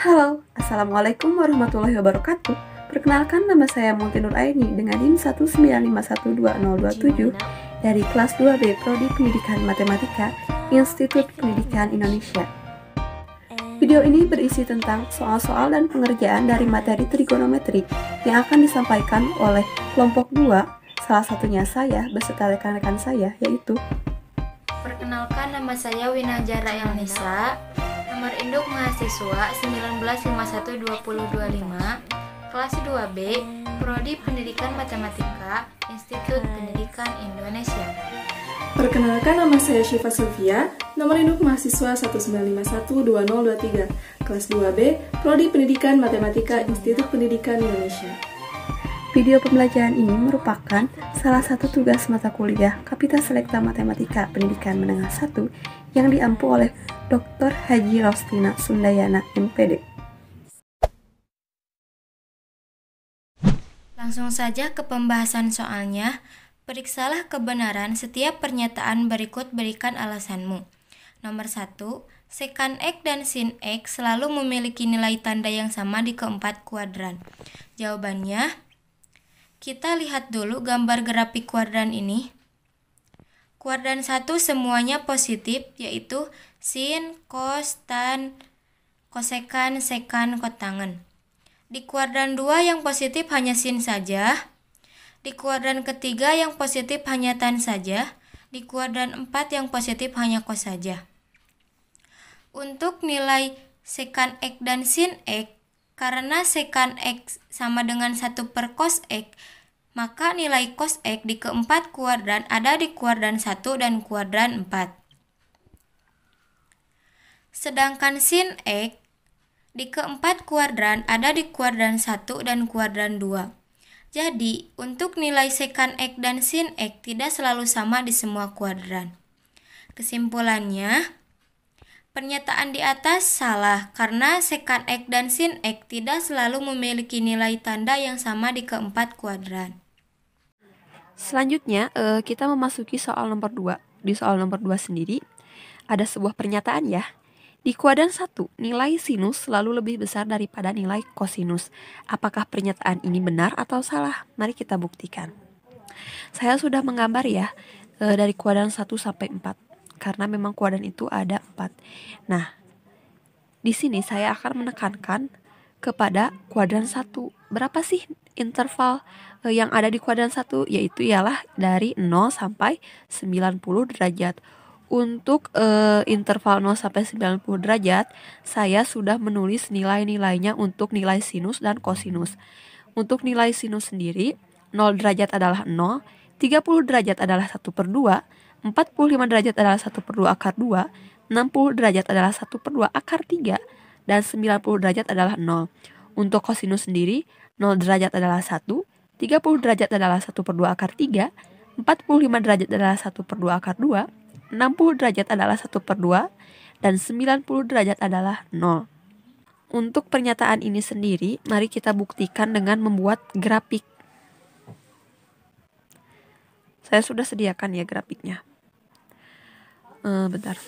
Halo, Assalamualaikum warahmatullahi wabarakatuh. Perkenalkan, nama saya Multi Nur Aini dengan NIM 1951207 dari kelas 2B Prodi Pendidikan Matematika Institut Pendidikan Indonesia. Video ini berisi tentang soal-soal dan pengerjaan dari materi trigonometri yang akan disampaikan oleh kelompok 2, salah satunya saya beserta rekan-rekan saya, yaitu Perkenalkan, nama saya Winajara Elnisa, nomor induk mahasiswa 19512025, kelas 2B, Prodi Pendidikan Matematika, Institut Pendidikan Indonesia. Perkenalkan, nama saya Syifa Sylvia, nomor induk mahasiswa 19512023, kelas 2B, Prodi Pendidikan Matematika, Institut Pendidikan Indonesia. Video pembelajaran ini merupakan salah satu tugas mata kuliah Kapita Selekta Matematika Pendidikan Menengah 1 yang diampu oleh Dr. Haji Rostina Sundayana, MPD. Langsung saja ke pembahasan soalnya. Periksalah kebenaran setiap pernyataan berikut, berikan alasanmu. Nomor 1, Sekan X dan Sin X selalu memiliki nilai tanda yang sama di keempat kuadran. Jawabannya, kita lihat dulu gambar grafik kuadran ini. Kuadran 1 semuanya positif, yaitu sin, cos, tan, kosekan, sekan, kotangen. Di kuadran 2 yang positif hanya sin saja. Di kuadran ketiga yang positif hanya tan saja. Di kuadran 4 yang positif hanya cos saja. Untuk nilai sekan X dan sin X, karena sekan X sama dengan 1 per cos X, maka nilai cos X di keempat kuadran ada di kuadran 1 dan kuadran 4. Sedangkan sin X di keempat kuadran ada di kuadran 1 dan kuadran 2. Jadi, untuk nilai sekan X dan sin X tidak selalu sama di semua kuadran. Kesimpulannya, pernyataan di atas salah karena sekan X dan sin X tidak selalu memiliki nilai tanda yang sama di keempat kuadran. Selanjutnya, kita memasuki soal nomor 2. Di soal nomor 2 sendiri, ada sebuah pernyataan ya. Di kuadran 1, nilai sinus selalu lebih besar daripada nilai kosinus. Apakah pernyataan ini benar atau salah? Mari kita buktikan. Saya sudah menggambar ya, dari kuadran 1 sampai 4. Karena memang kuadran itu ada 4. Nah, di sini saya akan menekankan kepada kuadran 1. Berapa sih interval yang ada di kuadran 1? Yaitu ialah dari 0 sampai 90 derajat. Untuk interval 0 sampai 90 derajat, saya sudah menulis nilai-nilainya untuk nilai sinus dan kosinus. Untuk nilai sinus sendiri, 0 derajat adalah 0, 30 derajat adalah 1 per 2, 45 derajat adalah 1 per 2 akar 2, 60 derajat adalah 1 per 2 akar 3, dan 90 derajat adalah 0. Untuk kosinus sendiri, 0 derajat adalah 1, 30 derajat adalah 1 per 2 akar 3, 45 derajat adalah 1 per 2 akar 2, 60 derajat adalah 1 per 2, dan 90 derajat adalah 0. Untuk pernyataan ini sendiri, mari kita buktikan dengan membuat grafik. Saya sudah sediakan ya grafiknya. Bentar.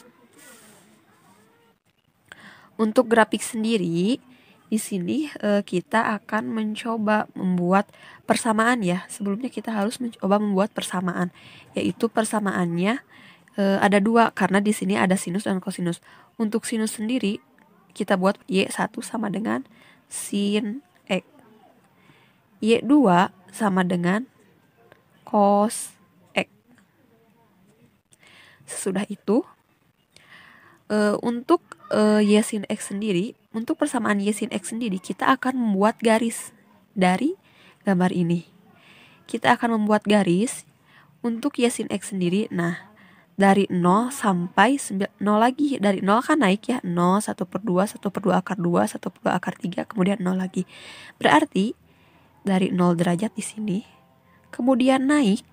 Untuk grafik sendiri, di sini kita akan mencoba membuat persamaan ya. Sebelumnya kita harus mencoba membuat persamaan, yaitu persamaannya ada 2 karena di sini ada sinus dan kosinus. Untuk sinus sendiri kita buat Y1 sama dengan sin X. Y2 sama dengan cos X. Sesudah itu untuk Y sin X sendiri, untuk persamaan Y sin X sendiri kita akan membuat garis dari gambar ini. Kita akan membuat garis untuk Y sin X sendiri. Nah, dari 0 sampai 0 lagi. Dari 0 kan naik ya. 0, 1 per 2, 1 per 2 akar 2, 1 per 2 akar 3, kemudian 0 lagi. Berarti dari 0 derajat di sini, kemudian naik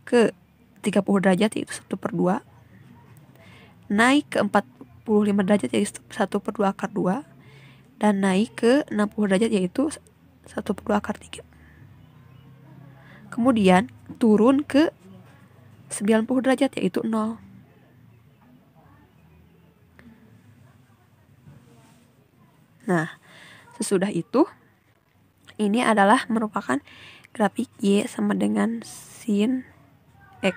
ke 30 derajat yaitu 1 per 2. Naik ke 45 derajat yaitu 1 per 2 akar 2. Dan naik ke 60 derajat yaitu 1 per 2 akar 3. Kemudian turun ke 90 derajat yaitu 0. Nah, sesudah itu, ini adalah merupakan grafik Y sama dengan sin X.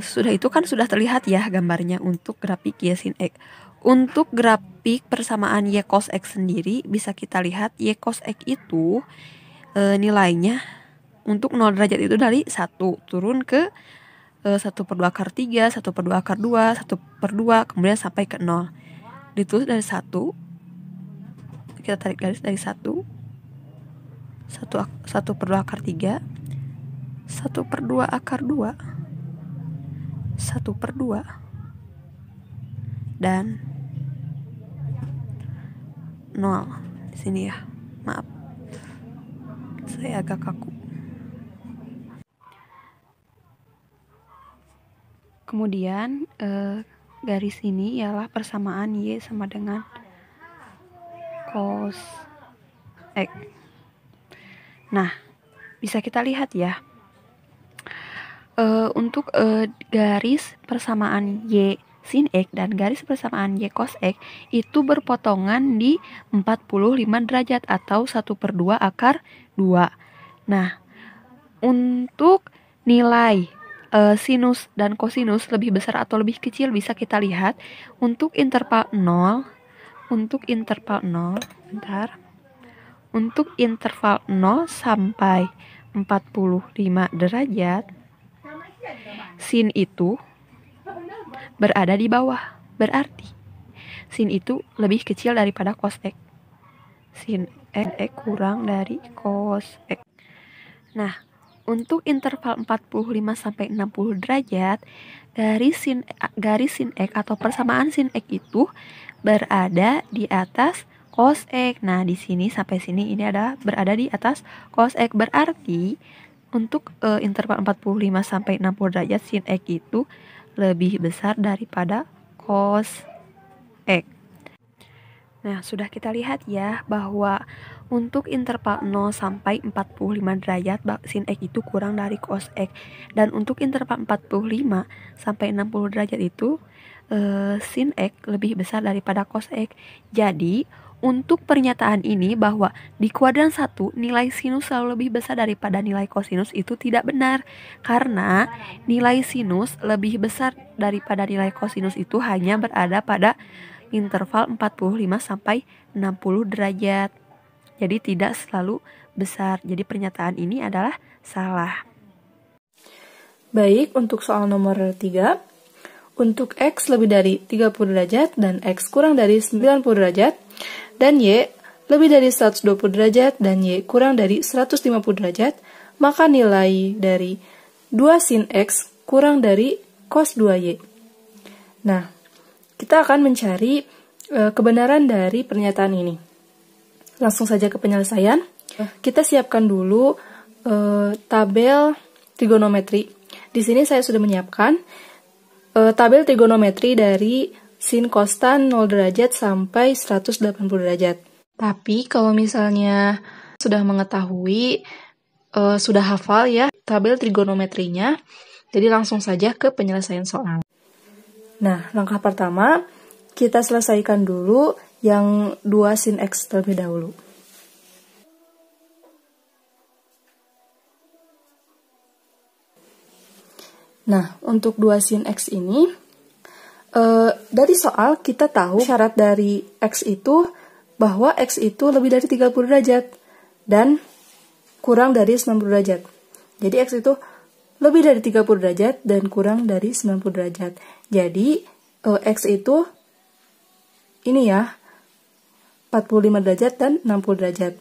Sudah itu kan sudah terlihat ya gambarnya untuk grafik Y sin X. Untuk grafik persamaan Y cos X sendiri, bisa kita lihat Y cos X itu nilainya untuk 0 derajat itu dari 1 turun ke 1/2 akar 3, 1/2 akar 2, 1/2, kemudian sampai ke 0. Ditulis dari 1, kita tarik garis dari 1, 1/2 akar 3, 1/2 akar 2, 1/2, dan 0. Di sini ya, maaf, saya agak kaku. Kemudian garis ini ialah persamaan Y sama dengan cos X. Nah, bisa kita lihat ya, untuk garis persamaan Y sin X dan garis persamaan Y cos X itu berpotongan di 45 derajat atau 1/2 akar 2. Nah, untuk nilai sinus dan kosinus lebih besar atau lebih kecil bisa kita lihat untuk interval 0, untuk interval 0 sampai 45 derajat, sin itu berada di bawah. Berarti sin itu lebih kecil daripada cos X. Sin X kurang dari cos X. Nah, untuk interval 45 sampai 60 derajat, garis sin X atau persamaan sin X itu berada di atas cos X. Nah, di sini sampai sini ini berada di atas cos X. Berarti untuk interval 45 sampai 60 derajat sin X itu lebih besar daripada cos X. Nah, sudah kita lihat ya bahwa untuk interval 0 sampai 45 derajat sin X itu kurang dari cos X. Dan untuk interval 45 sampai 60 derajat itu sin X lebih besar daripada cos X. Jadi, untuk pernyataan ini bahwa di kuadran 1 nilai sinus selalu lebih besar daripada nilai kosinus itu tidak benar. Karena nilai sinus lebih besar daripada nilai kosinus itu hanya berada pada interval 45 sampai 60 derajat. Jadi tidak selalu besar. Jadi pernyataan ini adalah salah. Baik, untuk soal nomor 3. Untuk X lebih dari 30 derajat dan X kurang dari 90 derajat dan Y lebih dari 120 derajat dan Y kurang dari 150 derajat, maka nilai dari 2 sin X kurang dari cos 2Y. Nah, kita akan mencari kebenaran dari pernyataan ini. Langsung saja ke penyelesaian. Kita siapkan dulu tabel trigonometri. Di sini saya sudah menyiapkan tabel trigonometri dari sin kostan 0 derajat sampai 180 derajat. Tapi kalau misalnya sudah mengetahui, sudah hafal ya tabel trigonometrinya, jadi langsung saja ke penyelesaian soal. Nah, langkah pertama, kita selesaikan dulu yang 2 sin X terlebih dahulu. Nah, untuk 2 sin X ini, dari soal kita tahu syarat dari X itu bahwa X itu lebih dari 30 derajat dan kurang dari 90 derajat. Jadi X itu lebih dari 30 derajat dan kurang dari 90 derajat. Jadi X itu ini ya, 45 derajat dan 60 derajat.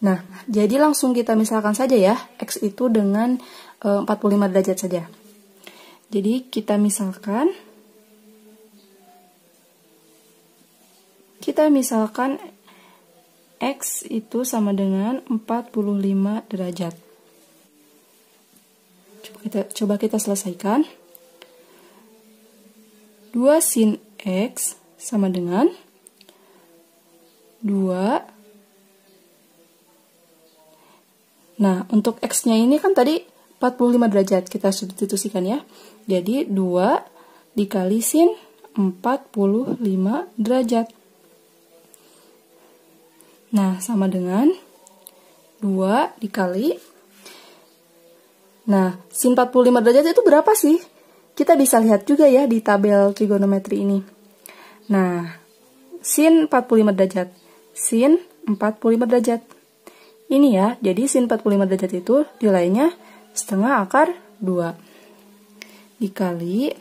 Nah, jadi langsung kita misalkan saja ya, X itu dengan 45 derajat saja. Jadi kita misalkan X itu sama dengan 45 derajat. Coba kita selesaikan. 2 sin X sama dengan 2. Nah, untuk X-nya ini kan tadi 45 derajat. Kita substitusikan ya. Jadi 2 dikali sin 45 derajat. Nah, sama dengan 2 dikali. Nah, sin 45 derajat itu berapa sih? Kita bisa lihat juga ya di tabel trigonometri ini. Nah, sin 45 derajat. Sin 45 derajat. Ini ya, jadi sin 45 derajat itu nilainya setengah akar 2. Dikali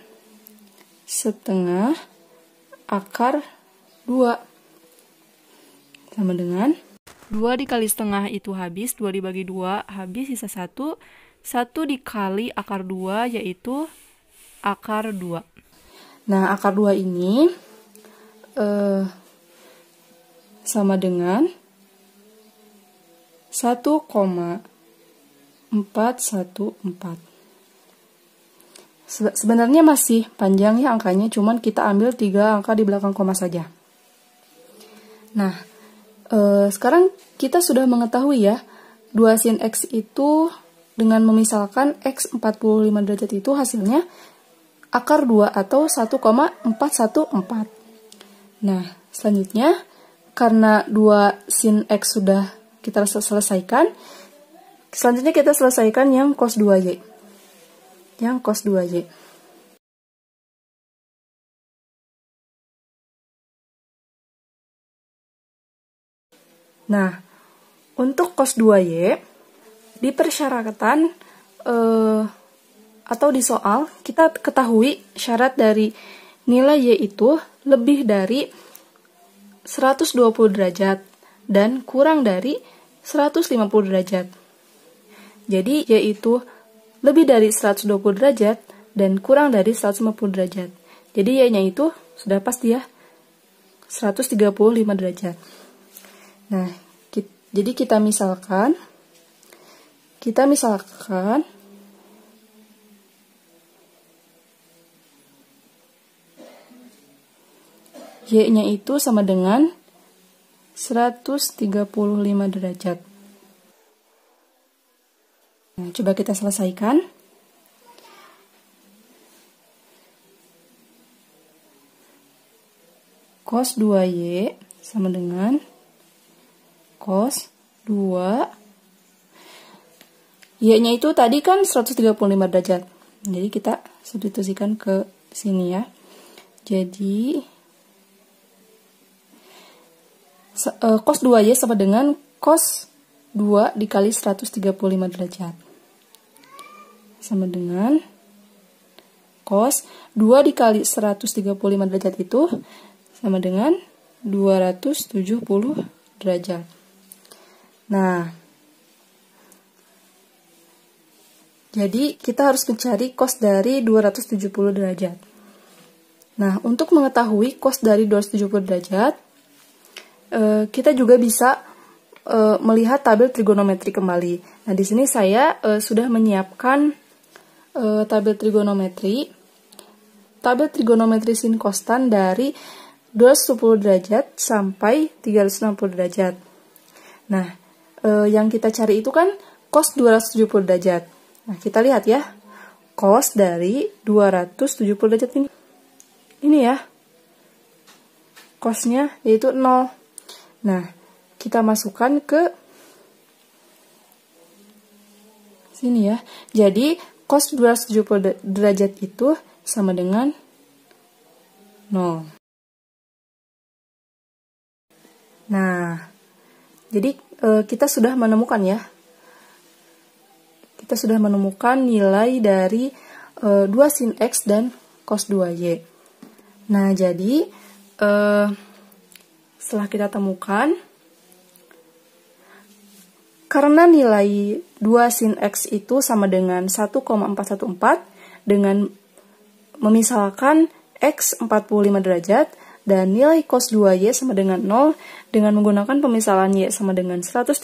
setengah akar 2. Sama dengan 2 dikali setengah itu habis, 2 dibagi 2 habis, sisa 1. 1 dikali akar 2 yaitu akar 2. Nah, akar 2 ini sama dengan 1,414. Sebenarnya masih panjang ya angkanya, cuman kita ambil 3 angka di belakang koma saja. Nah, sekarang kita sudah mengetahui ya, 2 sin X itu dengan memisalkan X 45 derajat itu hasilnya akar 2 atau 1,414. Nah, selanjutnya karena 2 sin X sudah kita selesaikan, selanjutnya kita selesaikan yang cos 2Y. Yang cos 2Y. Nah, untuk cos 2Y, di persyaratan atau di soal, kita ketahui syarat dari nilai Y itu lebih dari 120 derajat dan kurang dari 150 derajat. Jadi Y itu lebih dari 120 derajat dan kurang dari 150 derajat. Jadi Y-nya itu sudah pasti ya 135 derajat. Nah, jadi kita misalkan Y-nya itu sama dengan 135 derajat. Nah, coba kita selesaikan. Cos 2Y sama dengan cos 2. Y-nya itu tadi kan 135 derajat. Jadi kita substitusikan ke sini ya. Jadi cos 2Y sama dengan cos 2 dikali 135 derajat. Sama dengan cos 2 dikali 135 derajat itu sama dengan 270 derajat. Nah, jadi kita harus mencari cos dari 270 derajat. Nah, untuk mengetahui cos dari 270 derajat, kita juga bisa melihat tabel trigonometri kembali. Nah, di sini saya sudah menyiapkan tabel trigonometri sin kostan dari 270 derajat sampai 360 derajat. Nah, yang kita cari itu kan cos 270 derajat. Nah, kita lihat ya, cos dari 270 derajat ini. Ini ya, cosnya yaitu 0. Nah, kita masukkan ke sini ya. Jadi, cos 270 derajat itu sama dengan 0. Nah, jadi kita sudah menemukan ya. Kita sudah menemukan nilai dari 2 sin X dan cos 2Y. Nah, jadi setelah kita temukan, karena nilai 2 sin X itu sama dengan 1,414 dengan memisalkan X 45 derajat dan nilai cos 2Y sama dengan 0 dengan menggunakan pemisalan Y sama dengan 135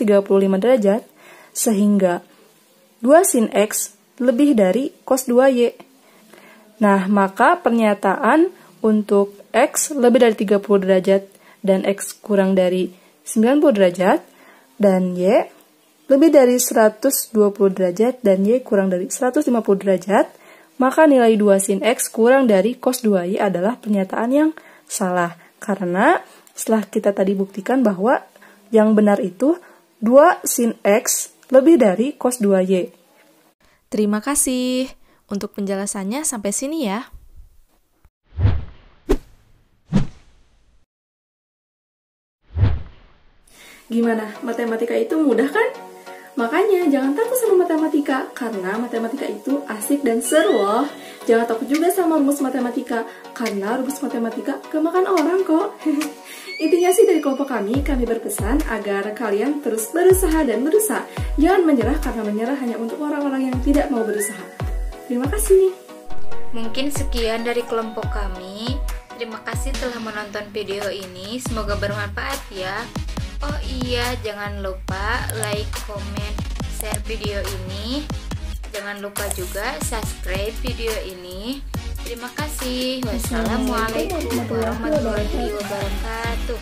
derajat, sehingga 2 sin X lebih dari cos 2Y. Nah, maka pernyataan untuk X lebih dari 30 derajat dan X kurang dari 90 derajat dan Y lebih dari 120 derajat dan Y kurang dari 150 derajat, maka nilai 2 sin X kurang dari cos 2Y adalah pernyataan yang salah. Karena setelah kita tadi buktikan bahwa Yang benar itu 2 sin X lebih dari cos 2Y. Terima kasih. Untuk penjelasannya sampai sini ya. Gimana? Matematika itu mudah kan? Makanya jangan takut sama matematika, karena matematika itu asik dan seru loh. Jangan takut juga sama rumus matematika, karena rumus matematika gak makan orang kok. Intinya sih dari kelompok kami berpesan agar kalian terus berusaha dan berusaha. Jangan menyerah, karena menyerah hanya untuk orang-orang yang tidak mau berusaha. Terima kasih nih. Mungkin sekian dari kelompok kami. Terima kasih telah menonton video ini. Semoga bermanfaat ya. Oh iya, jangan lupa like, comment, share video ini. Jangan lupa juga subscribe video ini. Terima kasih. Wassalamualaikum warahmatullahi wabarakatuh.